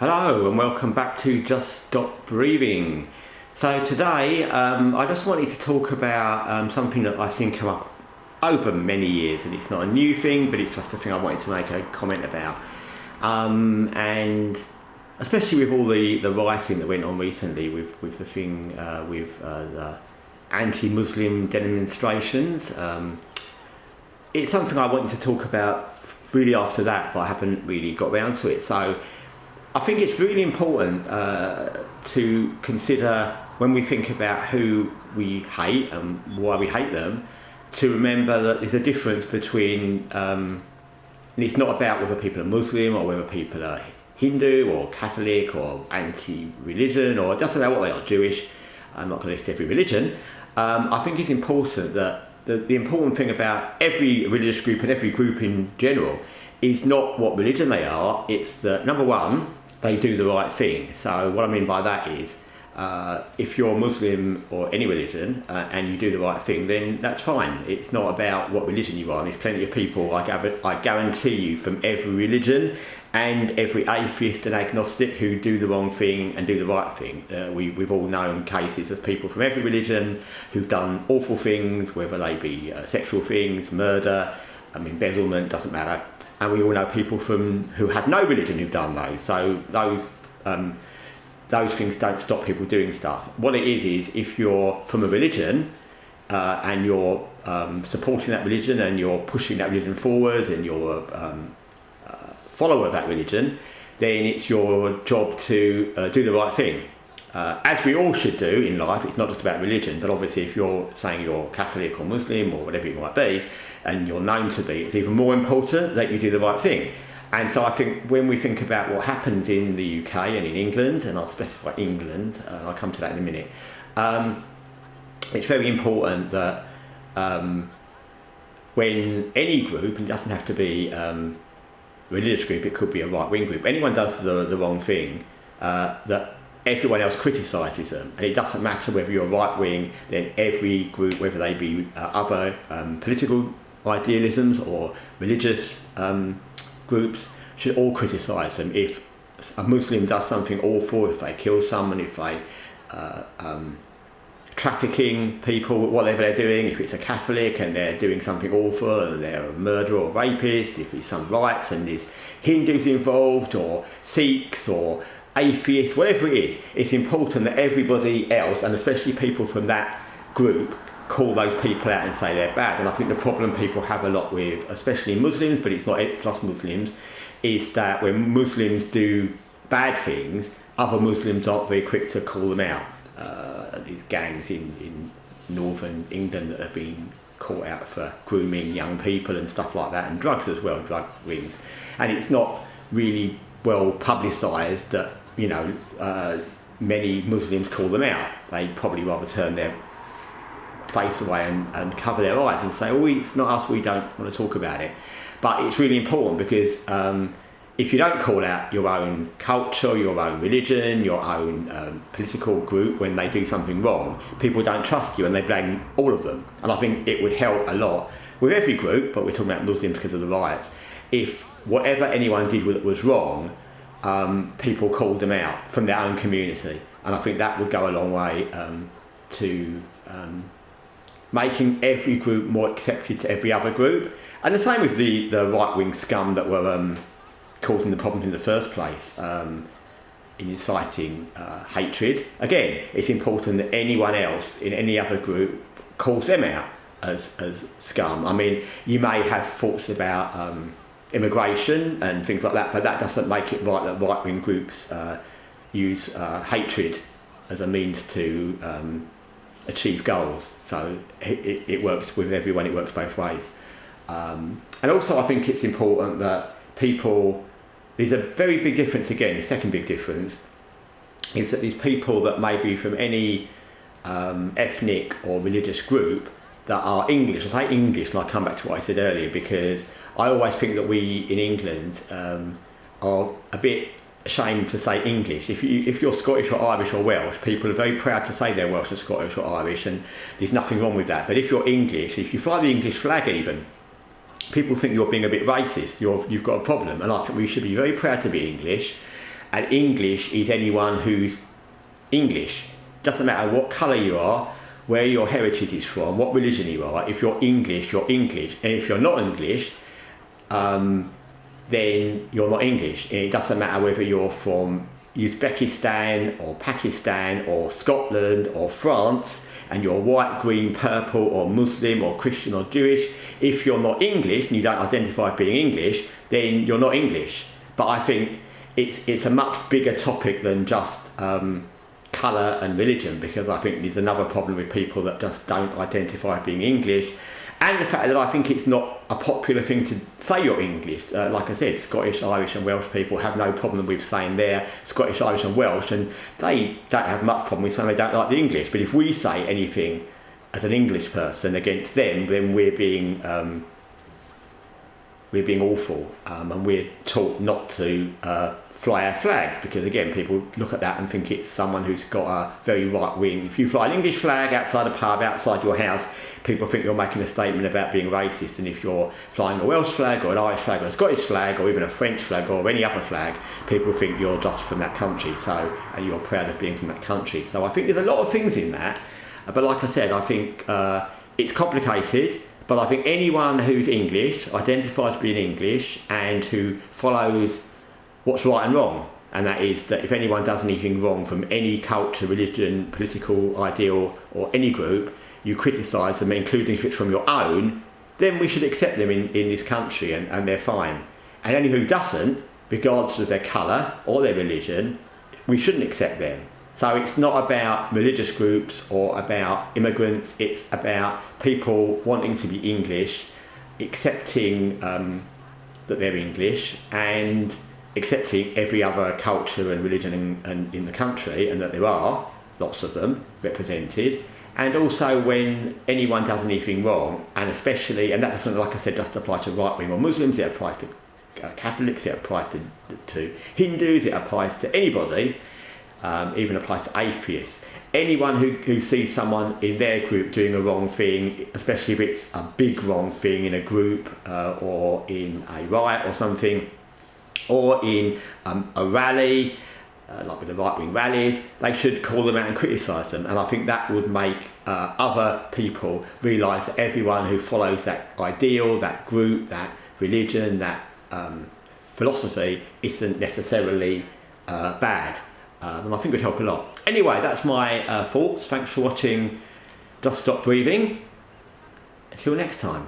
Hello and welcome back to Just Stop Breathing. So today I just wanted to talk about something that I've seen come up over many years, and it's not a new thing, but it's just a thing I wanted to make a comment about. And especially with all the writing that went on recently with the thing with the anti-Muslim demonstrations, it's something I wanted to talk about really after that, but I haven't really got around to it. So I think it's really important to consider when we think about who we hate and why we hate them, to remember that there's a difference between, and it's not about whether people are Muslim or whether people are Hindu or Catholic or anti-religion, or it doesn't matter what they are, Jewish. I'm not going to list every religion. I think it's important that the important thing about every religious group and every group in general is not what religion they are, it's that, number one, they do the right thing. So what I mean by that is, if you're Muslim or any religion and you do the right thing, then that's fine. It's not about what religion you are. There's plenty of people, I guarantee you, from every religion and every atheist and agnostic who do the wrong thing and do the right thing. We've all known cases of people from every religion who've done awful things, whether they be sexual things, murder, embezzlement, doesn't matter. And we all know people who had no religion who've done those. So those things don't stop people doing stuff. What it is if you're from a religion and you're supporting that religion and you're pushing that religion forward and you're a follower of that religion, then it's your job to do the right thing. As we all should do in life. It's not just about religion, but obviously if you're saying you're Catholic or Muslim or whatever it might be, and you're known to be, it's even more important that you do the right thing. And so I think when we think about what happens in the UK and in England, and I'll specify England, I'll come to that in a minute, it's very important that when any group, and it doesn't have to be a religious group, it could be a right-wing group, anyone does the wrong thing, that everyone else criticises them. And it doesn't matter whether you're right-wing, then every group, whether they be other political idealisms or religious groups, should all criticise them. If a Muslim does something awful, if they kill someone, if they trafficking people, whatever they're doing, if it's a Catholic and they're doing something awful and they're a murderer or rapist, if it's some rights and there's Hindus involved or Sikhs or atheists, whatever it is, it's important that everybody else, and especially people from that group, call those people out and say they're bad. And I think the problem people have a lot with, especially Muslims, but it's not just Muslims, is that when Muslims do bad things, other Muslims aren't very quick to call them out. These gangs in northern England that have been caught out for grooming young people and stuff like that, and drugs as well, drug rings. And it's not really well publicised that, many Muslims call them out. They probably rather turn their face away and cover their eyes and say, oh, it's not us, we don't want to talk about it. But it's really important because if you don't call out your own culture, your own religion, your own political group when they do something wrong, people don't trust you and they blame all of them. And I think it would help a lot with every group, but we're talking about Muslims because of the riots, if whatever anyone did was wrong, people called them out from their own community. And I think that would go a long way to making every group more accepted to every other group. And the same with the right-wing scum that were causing the problem in the first place, in inciting hatred. Again, it's important that anyone else in any other group calls them out as scum. I mean, you may have thoughts about immigration and things like that, but that doesn't make it right that right-wing groups use hatred as a means to achieve goals. So it works with everyone, it works both ways. And also I think it's important that people, there's a very big difference again, the second big difference is that there's people that may be from any ethnic or religious group that are English. I say English and I come back to what I said earlier, because I always think that we in England are a bit ashamed to say English. If you're Scottish or Irish or Welsh, people are very proud to say they're Welsh or Scottish or Irish, and there's nothing wrong with that. But if you're English, if you fly the English flag even, people think you're being a bit racist, you've got a problem. And I think we should be very proud to be English, and English is anyone who's English. Doesn't matter what colour you are, where your heritage is from, what religion you are. If you're English, you're English, and if you're not English, then you're not English. And it doesn't matter whether you're from Uzbekistan or Pakistan or Scotland or France, and you're white, green, purple, or Muslim or Christian or Jewish. If you're not English and you don't identify as being English, then you're not English. But I think it's a much bigger topic than just colour and religion, because I think there's another problem with people that just don't identify as being English, and the fact that I think it's not a popular thing to say you're English. Like I said, Scottish, Irish and Welsh people have no problem with saying they're Scottish, Irish and Welsh, and they don't have much problem with saying they don't like the English. But if we say anything as an English person against them, then we're being awful, and we're taught not to fly our flags, because again, people look at that and think it's someone who's got a very right wing. If you fly an English flag outside a pub, outside your house, people think you're making a statement about being racist. And if you're flying a Welsh flag or an Irish flag or a Scottish flag or even a French flag or any other flag, people think you're just from that country, and you're proud of being from that country. So I think there's a lot of things in that, but like I said, I think it's complicated. But I think anyone who's English, identifies being English, and who follows what's right and wrong, and that is that if anyone does anything wrong from any culture, religion, political ideal or any group, you criticise them, including if it's from your own, then we should accept them in this country, and they're fine. And anyone who doesn't, regardless of their colour or their religion, we shouldn't accept them. So it's not about religious groups or about immigrants, it's about people wanting to be English, accepting that they're English, and accepting every other culture and religion in the country, and that there are lots of them represented. And also when anyone does anything wrong, and especially, and that doesn't, like I said, just apply to right-wing or Muslims, it applies to Catholics, it applies to Hindus, it applies to anybody, even applies to atheists. Anyone who sees someone in their group doing a wrong thing, especially if it's a big wrong thing in a group or in a riot or something, or in a rally, like with the right-wing rallies, they should call them out and criticise them. And I think that would make other people realise that everyone who follows that ideal, that group, that religion, that philosophy isn't necessarily bad. And I think it would help a lot. Anyway, that's my thoughts. Thanks for watching Just Stop Breathing. Until next time.